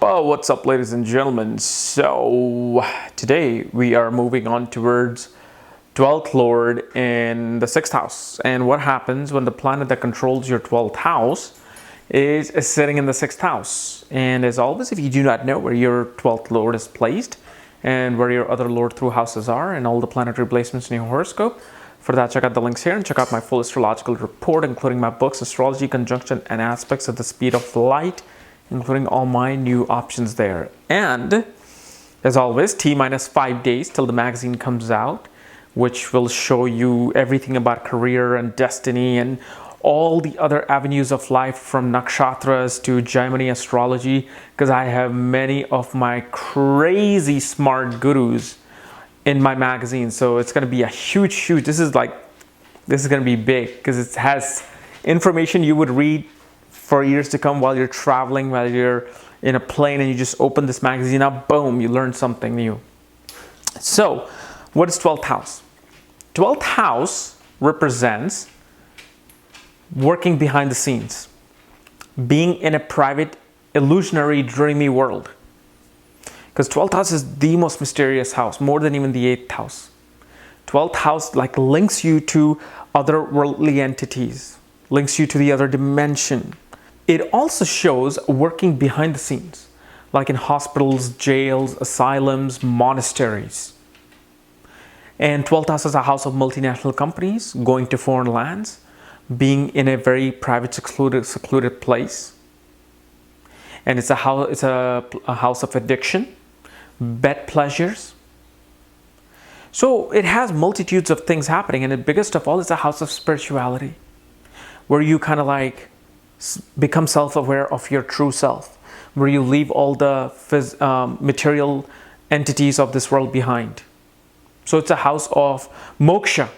What's up, ladies and gentlemen? So today we are moving on towards 12th Lord in the 6th house. And what happens when the planet that controls your 12th house is sitting in the 6th house? And as always, if you do not know where your 12th Lord is placed and where your other Lord through houses are and all the planetary placements in your horoscope, for that, check out the links here and check out my full astrological report, including my books, Astrology, Conjunction, and Aspects at the Speed of Light, including all my new options there. And as always, T-5 days till the magazine comes out, which will show you everything about career and destiny and all the other avenues of life, from nakshatras to Gemini astrology, because I have many of my crazy smart gurus in my magazine. So it's going to be a huge, this is going to be big, because it has information you would read for years to come while you're traveling, while you're in a plane, and you just open this magazine up, boom, you learn something new. So what is 12th house? 12th house represents working behind the scenes, being in a private, illusionary, dreamy world. Because 12th house is the most mysterious house, more than even the 8th house. 12th house links you to other worldly entities, links you to the other dimension. It also shows working behind the scenes, like in hospitals, jails, asylums, monasteries. And 12th house is a house of multinational companies, going to foreign lands, being in a very private, secluded place. And it's a house of addiction, bed pleasures. So it has multitudes of things happening, and the biggest of all is a house of spirituality, where you kind of become self-aware of your true self, where you leave all the material entities of this world behind. So it's a house of moksha,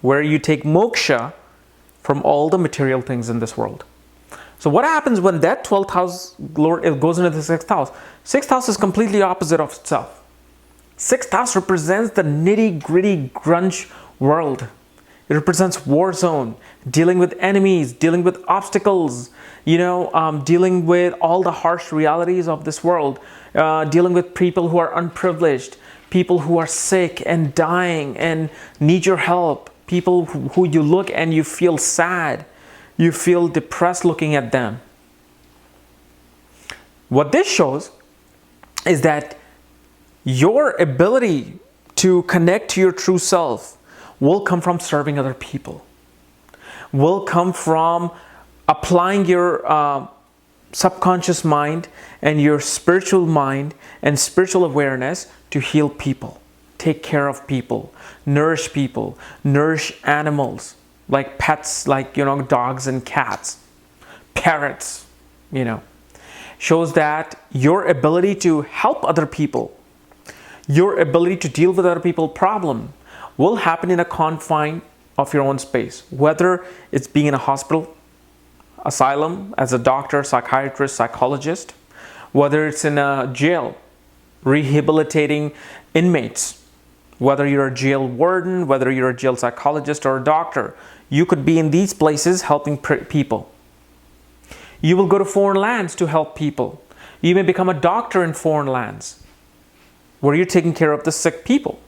where you take moksha from all the material things in this world. So what happens when that 12th house Lord goes into the 6th house? 6th house is completely opposite of itself. 6th house represents the nitty-gritty grunge world. It represents war zone, dealing with enemies, dealing with obstacles, dealing with all the harsh realities of this world, dealing with people who are unprivileged, people who are sick and dying and need your help, people who you look and you feel sad. You feel depressed looking at them. What this shows is that your ability to connect to your true self will come from serving other people, will come from applying your subconscious mind and your spiritual mind and spiritual awareness to heal people, take care of people, nourish animals, like pets, dogs and cats, parrots, shows that your ability to help other people, your ability to deal with other people's problem will happen in a confine of your own space, whether it's being in a hospital, asylum, as a doctor, psychiatrist, psychologist, whether it's in a jail, rehabilitating inmates, whether you're a jail warden, whether you're a jail psychologist or a doctor. You could be in these places helping people. You will go to foreign lands to help people. You may become a doctor in foreign lands, where you're taking care of the sick people.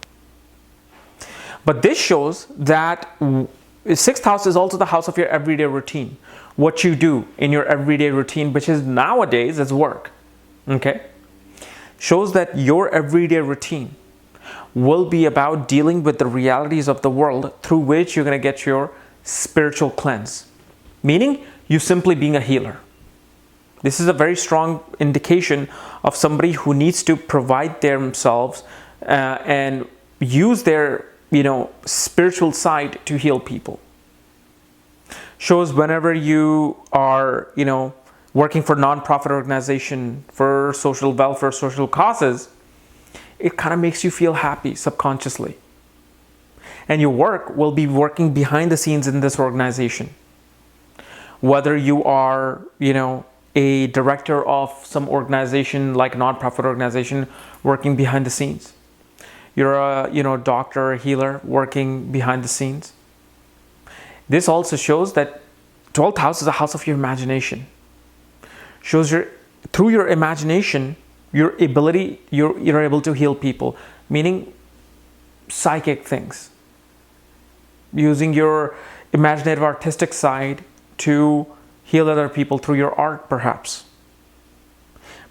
But this shows that 6th house is also the house of your everyday routine. What you do in your everyday routine, which is nowadays is work. Okay? Shows that your everyday routine will be about dealing with the realities of the world, through which you're going to get your spiritual cleanse, meaning you simply being a healer. This is a very strong indication of somebody who needs to provide themselves and use their spiritual side to heal people. Shows whenever you are working for non-profit organization, for social welfare, social causes, it kind of makes you feel happy subconsciously. And your work will be working behind the scenes in this organization. Whether you are, a director of some organization, like a non-profit organization, working behind the scenes. You're a, doctor or healer working behind the scenes. This also shows that 12th house is a house of your imagination. Shows your through your imagination, you're able to heal people, meaning psychic things, using your imaginative artistic side to heal other people through your art, perhaps.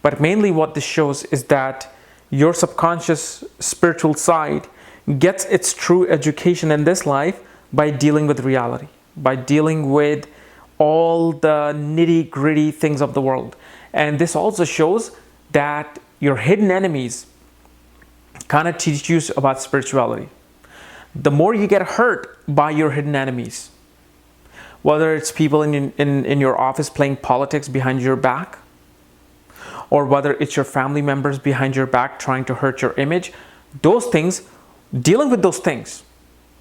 But mainly what this shows is that your subconscious spiritual side gets its true education in this life by dealing with reality, by dealing with all the nitty-gritty things of the world. And this also shows that your hidden enemies kind of teach you about spirituality. The more you get hurt by your hidden enemies, whether it's people in your office playing politics behind your back, or whether it's your family members behind your back trying to hurt your image, those things, dealing with those things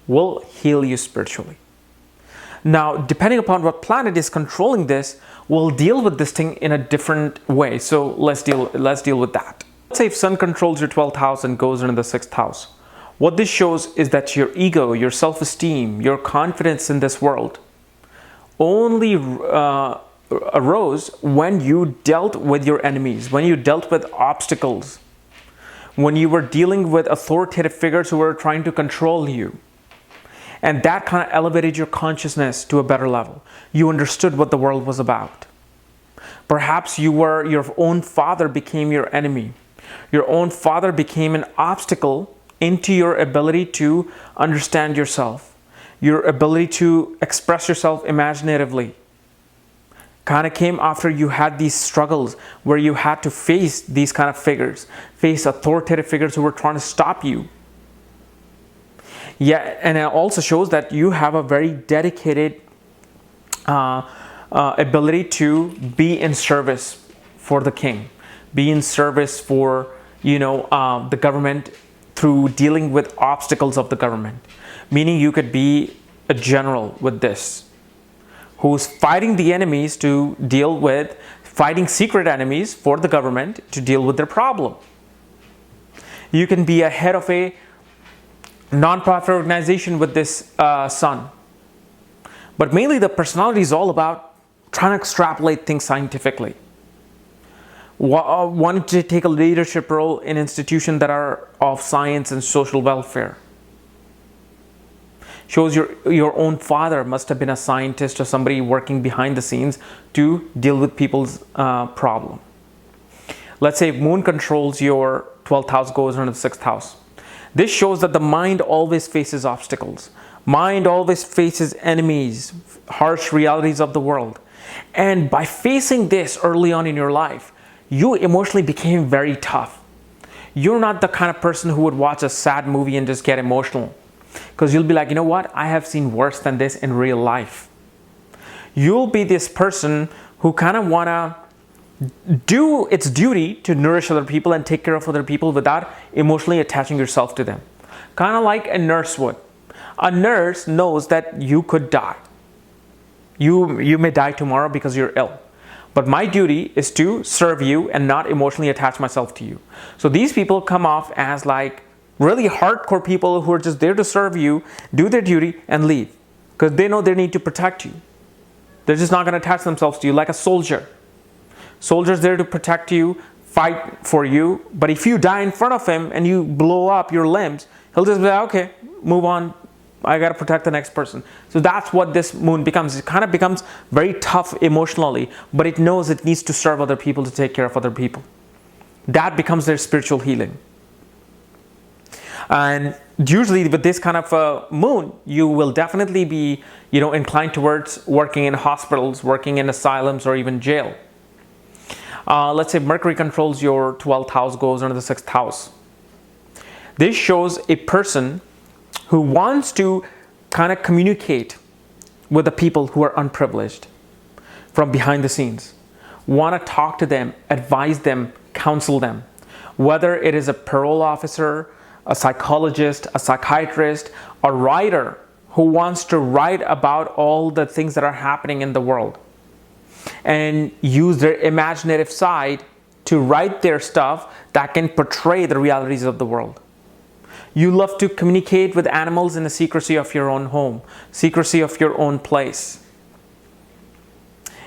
will heal you spiritually. Now, depending upon what planet is controlling this, we'll deal with this thing in a different way. So let's deal with that. Let's say if Sun controls your 12th house and goes into the 6th house. What this shows is that your ego, your self-esteem, your confidence in this world only arose when you dealt with your enemies, when you dealt with obstacles, when you were dealing with authoritative figures who were trying to control you. And that kind of elevated your consciousness to a better level. You understood what the world was about. Perhaps your own father became your enemy. Your own father became an obstacle into your ability to understand yourself, your ability to express yourself imaginatively. Kind of came after you had these struggles where you had to face these kind of figures, face authoritative figures who were trying to stop you. Yeah, and it also shows that you have a very dedicated ability to be in service for the king, be in service for the government through dealing with obstacles of the government. Meaning you could be a general with this, who's fighting the enemies to deal with, fighting secret enemies for the government to deal with their problem. You can be a head of a non-profit organization with this Sun. But mainly the personality is all about trying to extrapolate things scientifically. Wanting to take a leadership role in institutions that are of science and social welfare. Shows your own father must have been a scientist or somebody working behind the scenes to deal with people's problem. Let's say if Moon controls your 12th house, goes into the 6th house. This shows that the mind always faces obstacles. Mind always faces enemies, harsh realities of the world. And by facing this early on in your life, you emotionally became very tough. You're not the kind of person who would watch a sad movie and just get emotional. Because you'll be like, you know what? I have seen worse than this in real life. You'll be this person who kind of want to do its duty to nourish other people and take care of other people without emotionally attaching yourself to them. Kind of like a nurse would. A nurse knows that you could die. You may die tomorrow because you're ill. But my duty is to serve you and not emotionally attach myself to you. So these people come off as like really hardcore people who are just there to serve you, do their duty, and leave. Because they know they need to protect you. They're just not going to attach themselves to you like a soldier. Soldier's there to protect you, fight for you. But if you die in front of him and you blow up your limbs, he'll just be like, okay, move on. I got to protect the next person. So that's what this Moon becomes. It kind of becomes very tough emotionally, but it knows it needs to serve other people, to take care of other people. That becomes their spiritual healing. And usually with this kind of Moon, you will definitely be, inclined towards working in hospitals, working in asylums, or even jail. Let's say Mercury controls your 12th house, goes into the 6th house. This shows a person who wants to kind of communicate with the people who are unprivileged from behind the scenes. Want to talk to them, advise them, counsel them. Whether it is a parole officer, a psychologist, a psychiatrist, a writer who wants to write about all the things that are happening in the world and use their imaginative side to write their stuff that can portray the realities of the world. You love to communicate with animals in the secrecy of your own home, secrecy of your own place.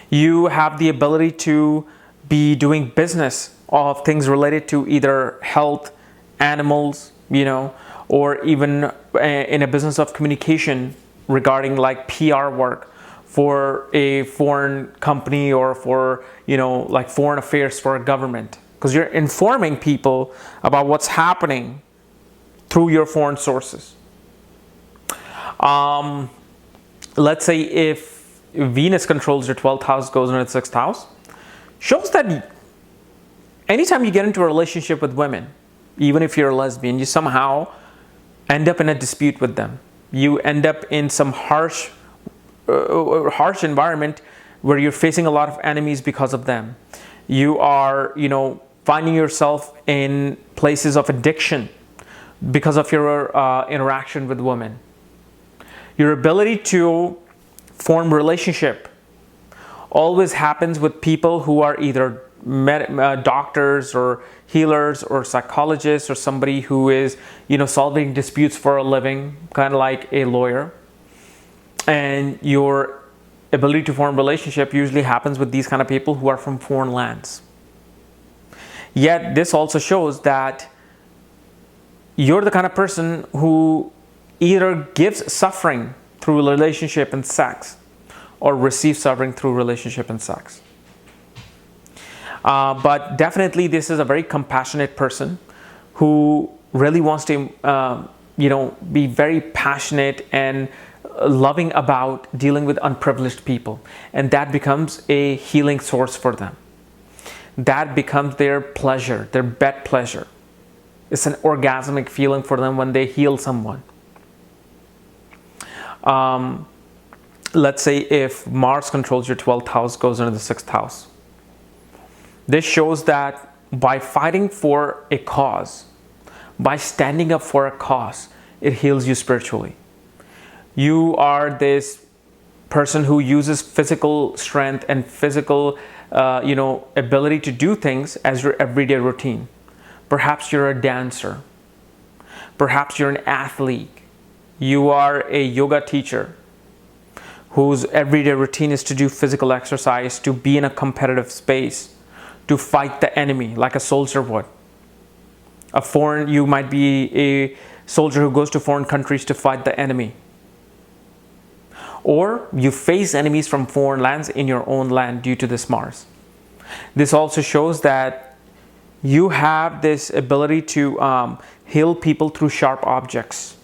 You have the ability to be doing business of things related to either health, animals, or even in a business of communication regarding like PR work for a foreign company or for, like foreign affairs for a government. Because you're informing people about what's happening through your foreign sources. Let's say if Venus controls your 12th house, goes into the 6th house, shows that anytime you get into a relationship with women, even if you're a lesbian, you somehow end up in a dispute with them. You end up in some harsh environment where you're facing a lot of enemies because of them. You are, finding yourself in places of addiction because of your interaction with women. Your ability to form relationship always happens with people who are either doctors or healers or psychologists or somebody who is, solving disputes for a living, kind of like a lawyer. And your ability to form relationship usually happens with these kind of people who are from foreign lands. Yet this also shows that you're the kind of person who either gives suffering through relationship and sex or receives suffering through relationship and sex. But definitely this is a very compassionate person who really wants to, be very passionate and loving about dealing with unprivileged people. And that becomes a healing source for them. That becomes their pleasure, their bed pleasure. It's an orgasmic feeling for them when they heal someone. Let's say if Mars controls your 12th house, goes into the 6th house. This shows that by fighting for a cause, by standing up for a cause, it heals you spiritually. You are this person who uses physical strength and physical, ability to do things as your everyday routine. Perhaps you're a dancer. Perhaps you're an athlete. You are a yoga teacher whose everyday routine is to do physical exercise, to be in a competitive space, to fight the enemy like a soldier would. You might be a soldier who goes to foreign countries to fight the enemy. Or you face enemies from foreign lands in your own land due to this Mars. This also shows that you have this ability to heal people through sharp objects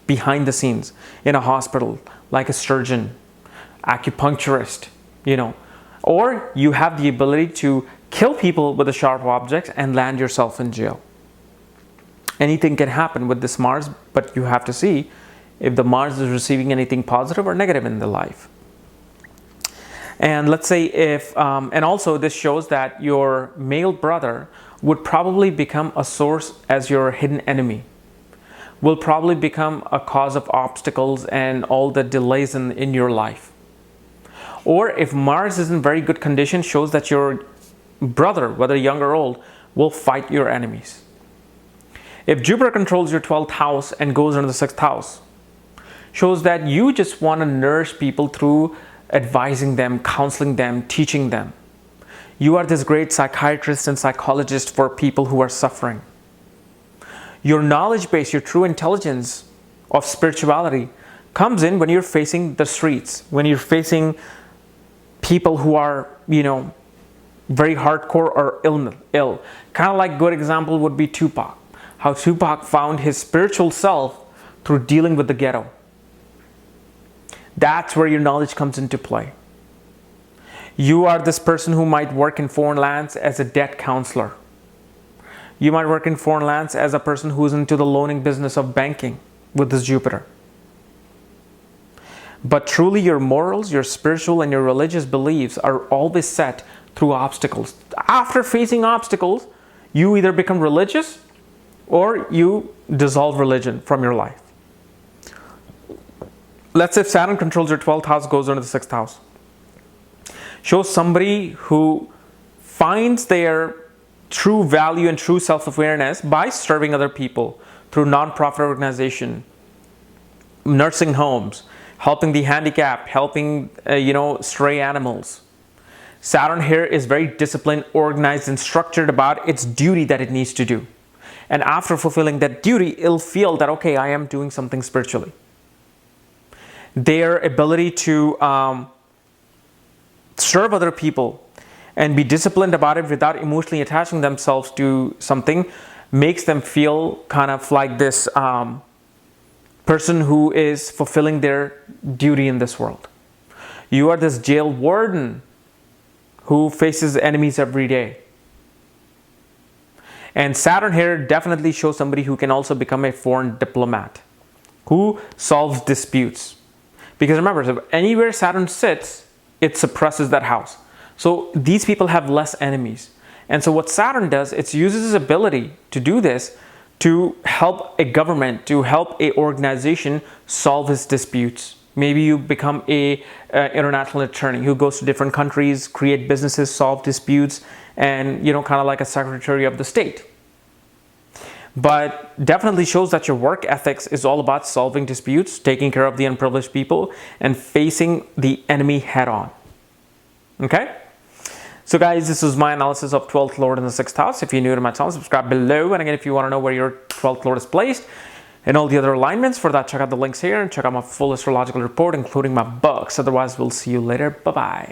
behind the scenes in a hospital, like a surgeon, acupuncturist, or you have the ability to kill people with the sharp objects and land yourself in jail. Anything can happen with this Mars, but you have to see if the Mars is receiving anything positive or negative in the life. And let's say if, and also this shows that your male brother would probably become a source as your hidden enemy, will probably become a cause of obstacles and all the delays in your life. Or if Mars is in very good condition, shows that your brother, whether young or old, will fight your enemies. If Jupiter controls your 12th house and goes into the 6th house, shows that you just want to nourish people through advising them, counseling them, teaching them. You are this great psychiatrist and psychologist for people who are suffering. Your knowledge base, your true intelligence of spirituality comes in when you're facing the streets, when you're facing people who are, very hardcore or ill. Kind of like good example would be Tupac. How Tupac found his spiritual self through dealing with the ghetto. That's where your knowledge comes into play. You are this person who might work in foreign lands as a debt counselor. You might work in foreign lands as a person who's into the loaning business of banking with this Jupiter. But truly your morals, your spiritual and your religious beliefs are always set through obstacles. After facing obstacles, you either become religious or you dissolve religion from your life. Let's say if Saturn controls your 12th house, goes into the 6th house. Shows somebody who finds their true value and true self-awareness by serving other people through non-profit organization, nursing homes, helping the handicapped, helping stray animals. Saturn here is very disciplined, organized, and structured about its duty that it needs to do. And after fulfilling that duty, it'll feel that, okay, I am doing something spiritually. Their ability to serve other people and be disciplined about it without emotionally attaching themselves to something makes them feel kind of like this person who is fulfilling their duty in this world. You are this jail warden who faces enemies every day. And Saturn here definitely shows somebody who can also become a foreign diplomat, who solves disputes. Because remember, so anywhere Saturn sits, it suppresses that house. So these people have less enemies. And so what Saturn does, it uses his ability to do this to help a government, to help a organization solve its disputes. Maybe you become a international attorney who goes to different countries, create businesses, solve disputes, and kind of like a secretary of the state. But definitely shows that your work ethics is all about solving disputes, taking care of the unprivileged people, and facing the enemy head on. Okay? So guys, this is my analysis of 12th Lord in the 6th house. If you're new to my channel, subscribe below. And again, if you want to know where your 12th Lord is placed and all the other alignments, for that, check out the links here and check out my full astrological report, including my books. Otherwise, we'll see you later. Bye-bye.